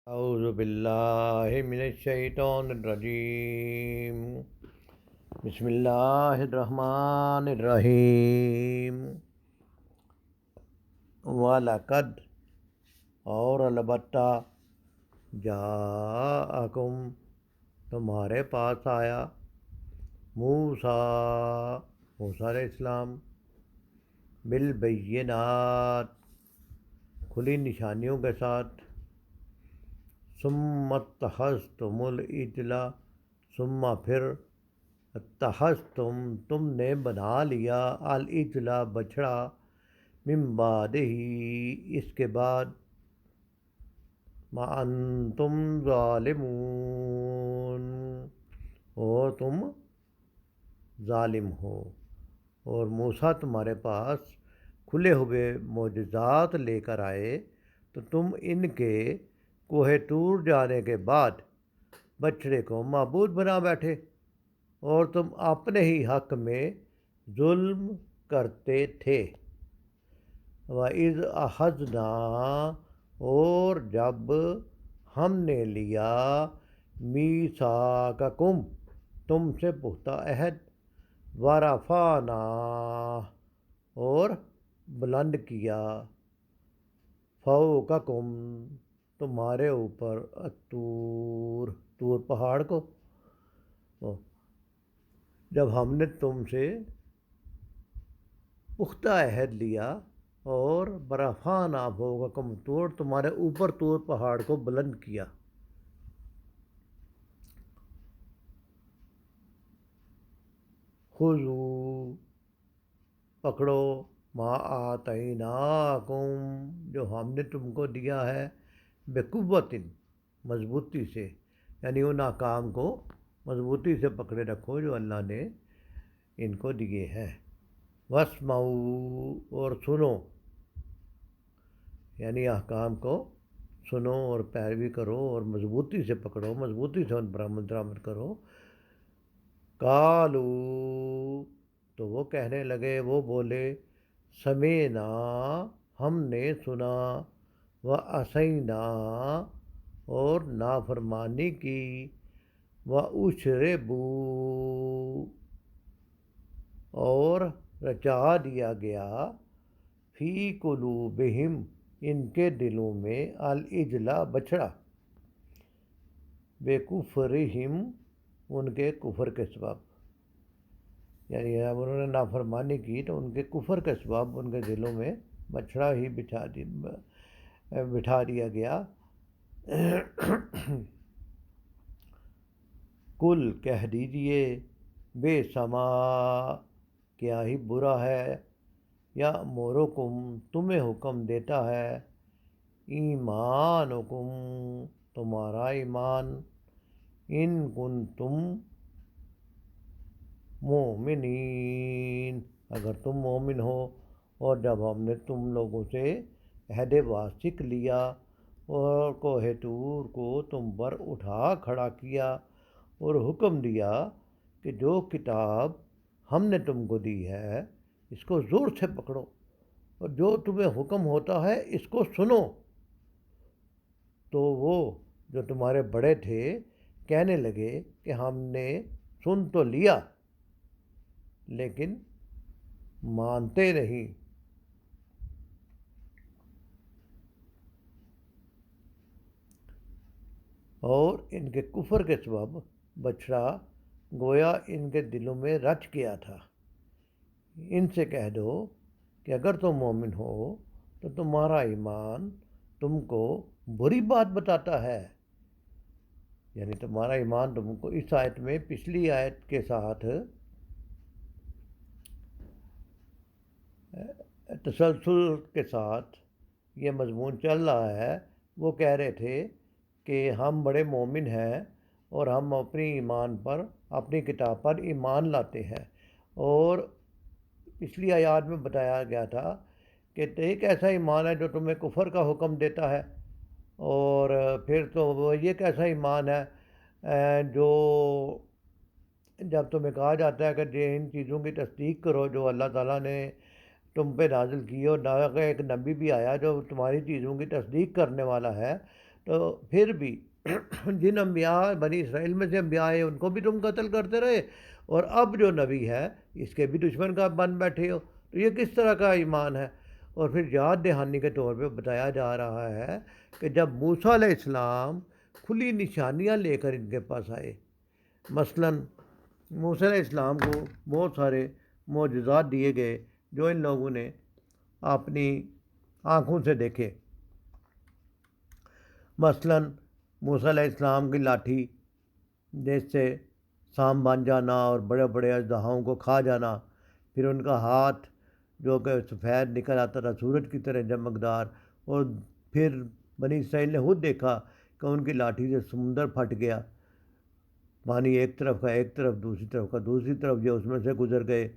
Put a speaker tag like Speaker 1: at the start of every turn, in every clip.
Speaker 1: اعوذ باللہ من الشیطان الرجیم، بسم اللہ الرحمن الرحیم۔ وَلَقَدْ اور البتہ جاءکم تمہارے پاس آیا موسیٰ علیہ السلام بالبینات کھلی نشانیوں کے ساتھ، ثم اتخذتم العجل ثم پھر اتخذتم تم نے بنا لیا العجل بچھڑا من بعدہ اس کے بعد ما انتم ظالمون اور تم ظالم ہو۔ اور موسیٰ تمہارے پاس کھلے ہوئے معجزات لے کر آئے تو تم ان کے کوہ طور جانے کے بعد بچڑے کو معبود بنا بیٹھے اور تم اپنے ہی حق میں ظلم کرتے تھے۔ وَإِذْ أَخَذْنَا اور جب ہم نے لیا مِيثَاقَكُمْ تم سے پختہ عہد، وَرَفَعْنَا اور بلند کیا فَوْقَكُمْ تمہارے اوپر طور پہاڑ کو، جب ہم نے تم سے پختہ عہد لیا اور برفعنا فوقکم طور تمہارے اوپر طور پہاڑ کو بلند کیا۔ خذوا پکڑو ما آتیناکم جو ہم نے تم کو دیا ہے، بقوت مضبوطی سے، یعنی ان احکام کو مضبوطی سے پکڑے رکھو جو اللہ نے ان کو دیے ہیں۔ واسمعوا اور سنو، یعنی احکام کو سنو اور پیروی کرو اور مضبوطی سے پکڑو، مضبوطی سے ان پر عمل درآمد کرو۔ قالو تو وہ کہنے لگے، وہ بولے، سمعنا ہم نے سنا، وعصینا اور نافرمانی کی، واشربوا اور رچا دیا گیا فی قلوبہم ان کے دلوں میں العجل بچھڑا، بکفرہم ان کے کفر کے سبب، یعنی جب انہوں نے نافرمانی کی تو ان کے کفر کے سبب ان کے دلوں میں بچھڑا ہی بٹھا دیا گیا۔ کل کہہ دیجئے، بے سما کیا ہی برا ہے، یا امورکم تمہیں حکم دیتا ہے، ایمانکم تمہارا ایمان، ان کنتم مومنین اگر تم مومن ہو۔ اور جب ہم نے تم لوگوں سے عہد واثق لیا اور کوہ طور کو تم پر اٹھا کھڑا کیا اور حکم دیا کہ جو کتاب ہم نے تم کو دی ہے اس کو زور سے پکڑو اور جو تمہیں حکم ہوتا ہے اس کو سنو، تو وہ جو تمہارے بڑے تھے کہنے لگے کہ ہم نے سن تو لیا لیکن مانتے نہیں۔ اور ان کے کفر کے سبب بچڑا گویا ان کے دلوں میں رچ گیا تھا۔ ان سے کہہ دو کہ اگر تم مومن ہو تو تمہارا ایمان تم کو بری بات بتاتا ہے، یعنی تمہارا ایمان تم کو اس آیت میں پچھلی آیت کے ساتھ تسلسل کے ساتھ یہ مضمون چل رہا ہے۔ وہ کہہ رہے تھے کہ ہم بڑے مومن ہیں اور ہم اپنی ایمان پر، اپنی کتاب پر ایمان لاتے ہیں، اور پچھلی آیات میں بتایا گیا تھا کہ ایک ایسا ایمان ہے جو تمہیں کفر کا حکم دیتا ہے، اور پھر تو وہ یہ کیسا ایمان ہے جو جب تمہیں کہا جاتا ہے کہ ان چیزوں کی تصدیق کرو جو اللہ تعالیٰ نے تم پہ نازل کی، اور ایک نبی بھی آیا جو تمہاری چیزوں کی تصدیق کرنے والا ہے، تو پھر بھی جن انبیاء بنی اسرائیل میں سے انبیاء آئے ان کو بھی تم قتل کرتے رہے، اور اب جو نبی ہے اس کے بھی دشمن کا بن بیٹھے ہو، تو یہ کس طرح کا ایمان ہے؟ اور پھر یاد دہانی کے طور پہ بتایا جا رہا ہے کہ جب موسیٰ علیہ السلام کھلی نشانیاں لے کر ان کے پاس آئے، مثلاً موسیٰ علیہ السلام کو بہت سارے معجزات دیے گئے جو ان لوگوں نے اپنی آنکھوں سے دیکھے، مثلاً موسیٰ علیہ السلام کی لاٹھی جس سے سام بن جانا اور بڑے بڑے اژدہاؤں کو کھا جانا، پھر ان کا ہاتھ جو کہ سفید نکل آتا تھا سورج کی طرح چمکدار، اور پھر بنی اسرائیل نے خود دیکھا کہ ان کی لاٹھی سے سمندر پھٹ گیا، پانی ایک طرف کا ایک طرف، دوسری طرف کا دوسری طرف، جو اس میں سے گزر گئے۔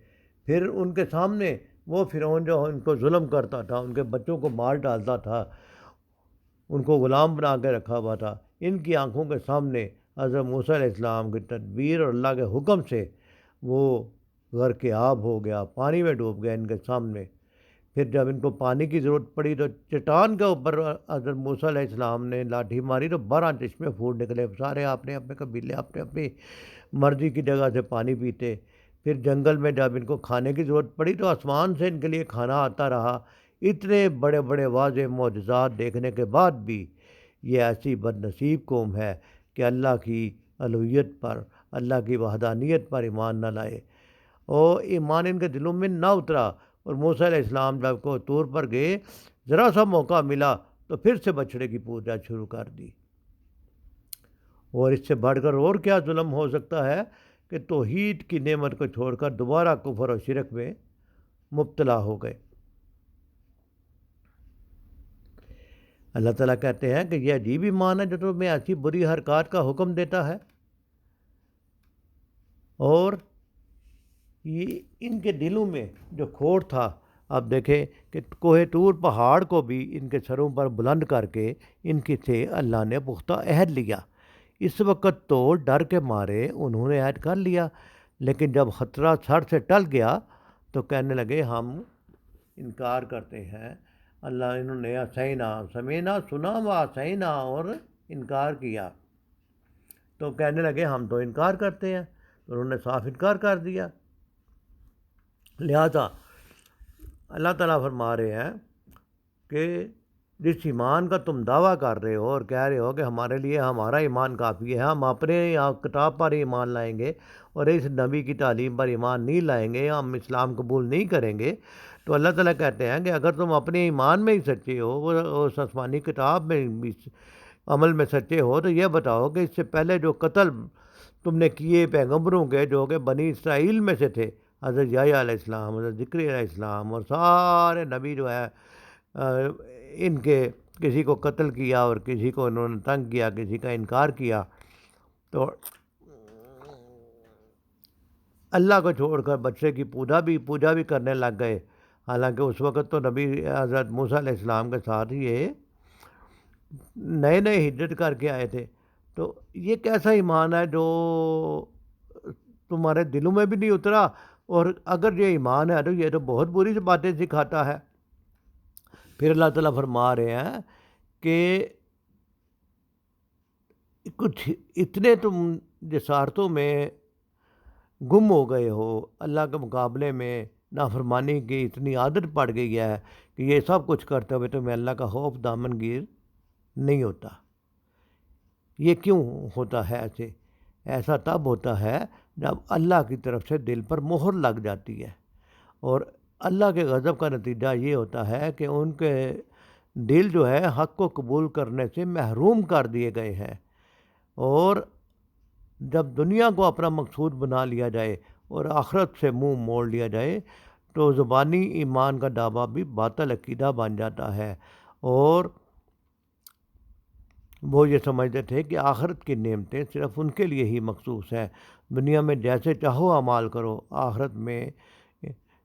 Speaker 1: پھر ان کے سامنے وہ فرعون جو ان کو ظلم کرتا تھا، ان کے بچوں کو مار ڈالتا تھا، ان کو غلام بنا کے رکھا ہوا تھا، ان کی آنکھوں کے سامنے حضرت موسیٰ علیہ السلام کی تدبیر اور اللہ کے حکم سے وہ غرق آب ہو گیا، پانی میں ڈوب گیا ان کے سامنے۔ پھر جب ان کو پانی کی ضرورت پڑی تو چٹان کے اوپر حضرت موسیٰ علیہ السلام نے لاٹھی ماری تو 12 چشمے پھوٹ نکلے، سارے اپنے اپنے قبیلے اپنے اپنی مرضی کی جگہ سے پانی پیتے۔ پھر جنگل میں جب ان کو کھانے کی ضرورت پڑی تو آسمان سے ان کے لیے کھانا آتا رہا۔ اتنے بڑے بڑے واضح معجزات دیکھنے کے بعد بھی یہ ایسی بد نصیب قوم ہے کہ اللہ کی الوہیت پر، اللہ کی وحدانیت پر ایمان نہ لائے، اور ایمان ان کے دلوں میں نہ اترا۔ اور موسیٰ علیہ السلام جب کو طور پر گئے، ذرا سا موقع ملا تو پھر سے بچڑے کی پوجا شروع کر دی۔ اور اس سے بڑھ کر اور کیا ظلم ہو سکتا ہے کہ توحید کی نعمت کو چھوڑ کر دوبارہ کفر و شرک میں مبتلا ہو گئے۔ اللہ تعالیٰ کہتے ہیں کہ یہ عجیب ایمان ہے جو تمہیں ایسی بری حرکات کا حکم دیتا ہے، اور یہ ان کے دلوں میں جو کھوٹ تھا، اب دیکھیں کہ کوہ طور پہاڑ کو بھی ان کے سروں پر بلند کر کے ان کے سے اللہ نے پختہ عہد لیا۔ اس وقت تو ڈر کے مارے انہوں نے عہد کر لیا، لیکن جب خطرہ سر سے ٹل گیا تو کہنے لگے ہم انکار کرتے ہیں۔ اللہ انہوں نے اسینا سمینا سنا و اسینا اور انکار کیا، تو کہنے لگے ہم تو انکار کرتے ہیں، تو انہوں نے صاف انکار کر دیا۔ لہذا اللہ تعالیٰ فرما رہے ہیں کہ جس ایمان کا تم دعویٰ کر رہے ہو اور کہہ رہے ہو کہ ہمارے لیے ہمارا ایمان کافی ہے، ہم اپنے کتاب پر ایمان لائیں گے اور اس نبی کی تعلیم پر ایمان نہیں لائیں گے، ہم اسلام قبول نہیں کریں گے، تو اللہ تعالیٰ کہتے ہیں کہ اگر تم اپنے ایمان میں ہی سچے ہو، وہ اس آسمانی کتاب میں بھی عمل میں سچے ہو، تو یہ بتاؤ کہ اس سے پہلے جو قتل تم نے کیے پیغمبروں کے جو کہ بنی اسرائیل میں سے تھے، حضرت یحییٰ علیہ السلام، حضرت ذکری علیہ السلام اور سارے نبی جو ہے ان کے کسی کو قتل کیا اور کسی کو انہوں نے تنگ کیا، کسی کا انکار کیا، تو اللہ کو چھوڑ کر بچے کی پوجا بھی کرنے لگ گئے، حالانکہ اس وقت تو نبی حضرت موسیٰ علیہ السلام کے ساتھ یہ نئے نئے ہجرت کر کے آئے تھے۔ تو یہ کیسا ایمان ہے جو تمہارے دلوں میں بھی نہیں اترا، اور اگر یہ ایمان ہے تو یہ تو بہت بری سی باتیں سکھاتا ہے۔ پھر اللہ تعالیٰ فرما رہے ہیں کہ کچھ اتنے تم جسارتوں میں گم ہو گئے ہو، اللہ کے مقابلے میں نافرمانی کی اتنی عادت پڑ گئی ہے کہ یہ سب کچھ کرتے ہوئے تمہیں اللہ کا خوف دامن گیر نہیں ہوتا۔ یہ کیوں ہوتا ہے ایسا تب ہوتا ہے جب اللہ کی طرف سے دل پر مہر لگ جاتی ہے، اور اللہ کے غضب کا نتیجہ یہ ہوتا ہے کہ ان کے دل جو ہے حق کو قبول کرنے سے محروم کر دیے گئے ہیں، اور جب دنیا کو اپنا مقصود بنا لیا جائے اور آخرت سے منہ موڑ لیا جائے تو زبانی ایمان کا دعویٰ بھی باطل عقیدہ بن جاتا ہے، اور وہ یہ سمجھتے تھے کہ آخرت کی نعمتیں صرف ان کے لیے ہی مخصوص ہیں، دنیا میں جیسے چاہو اعمال کرو، آخرت میں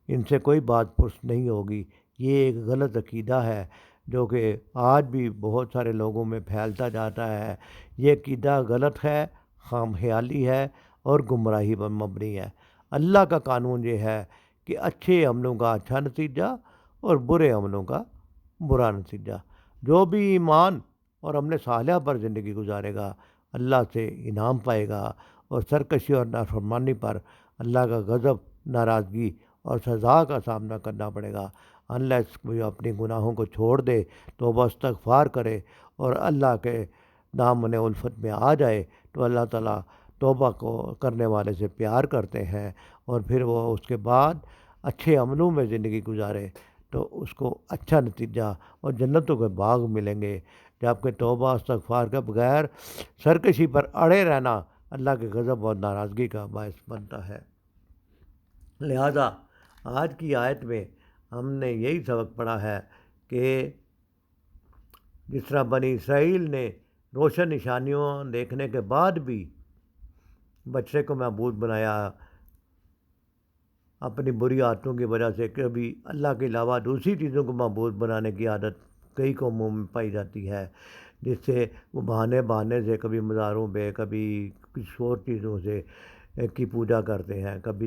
Speaker 1: ان سے کوئی بات پرس نہیں ہوگی۔ یہ ایک غلط عقیدہ ہے جو کہ آج بھی بہت سارے لوگوں میں پھیلتا جاتا ہے۔ یہ عقیدہ غلط ہے، خام خیالی ہے اور گمراہی پر مبنی ہے۔ اللہ کا قانون یہ ہے کہ اچھے عملوں کا اچھا نتیجہ اور برے عملوں کا برا نتیجہ۔ جو بھی ایمان اور عمل صالحہ پر زندگی گزارے گا اللہ سے انعام پائے گا، اور سرکشی اور نافرمانی پر اللہ کا غضب، ناراضگی اور سزا کا سامنا کرنا پڑے گا۔ انلیس کوئی اپنی گناہوں کو چھوڑ دے، توبہ استغفار کرے اور اللہ کے دامن الفت میں آ جائے، تو اللہ تعالیٰ توبہ کو کرنے والے سے پیار کرتے ہیں، اور پھر وہ اس کے بعد اچھے عملوں میں زندگی گزارے تو اس کو اچھا نتیجہ اور جنتوں کے باغ ملیں گے، جبکہ توبہ استغفار کے بغیر سرکشی پر اڑے رہنا اللہ کے غضب اور ناراضگی کا باعث بنتا ہے۔ لہذا آج کی آیت میں ہم نے یہی سبق پڑھا ہے کہ جس طرح بنی اسرائیل نے روشن نشانیوں دیکھنے کے بعد بھی بچے کو معبود بنایا، اپنی بری عادتوں کی وجہ سے کبھی اللہ کے علاوہ دوسری چیزوں کو معبود بنانے کی عادت کئی قوموں میں پائی جاتی ہے، جس سے وہ بہانے سے کبھی مزاروں پہ، کبھی کچھ اور چیزوں سے کی پوجا کرتے ہیں، کبھی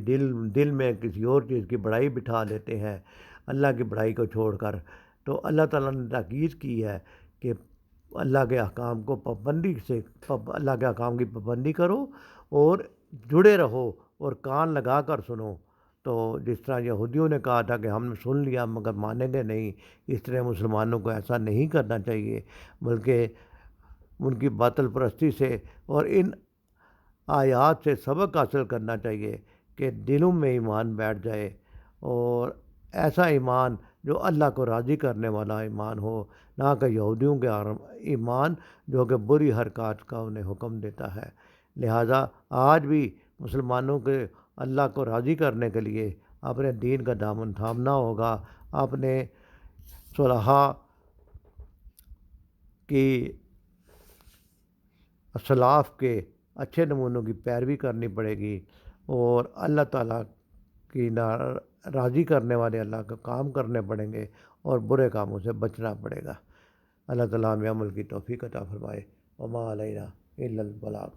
Speaker 1: دل میں کسی اور چیز کی بڑائی بٹھا لیتے ہیں اللہ کی بڑائی کو چھوڑ کر۔ تو اللہ تعالیٰ نے تاکید کی ہے کہ اللہ کے احکام کو اللہ کے احکام کی پابندی کرو اور جڑے رہو اور کان لگا کر سنو۔ تو جس طرح یہودیوں نے کہا تھا کہ ہم نے سن لیا مگر مانیں گے نہیں، اس طرح مسلمانوں کو ایسا نہیں کرنا چاہیے، بلکہ ان کی باطل پرستی سے اور ان آیات سے سبق حاصل کرنا چاہیے کہ دلوں میں ایمان بیٹھ جائے، اور ایسا ایمان جو اللہ کو راضی کرنے والا ایمان ہو، نہ کہ یہودیوں کے ایمان جو کہ بری حرکات کا انہیں حکم دیتا ہے۔ لہٰذا آج بھی مسلمانوں کے اللہ کو راضی کرنے کے لیے اپنے دین کا دامن تھامنا ہوگا، اپنے صلحاء کی اسلاف کے اچھے نمونوں کی پیروی کرنی پڑے گی، اور اللہ تعالیٰ کی راضی کرنے والے اللہ کا کام کرنے پڑیں گے، اور برے کاموں سے بچنا پڑے گا۔ اللہ تعالیٰ ہمیں عمل کی توفیق عطا فرمائے۔ وما علینا الا البلاغ۔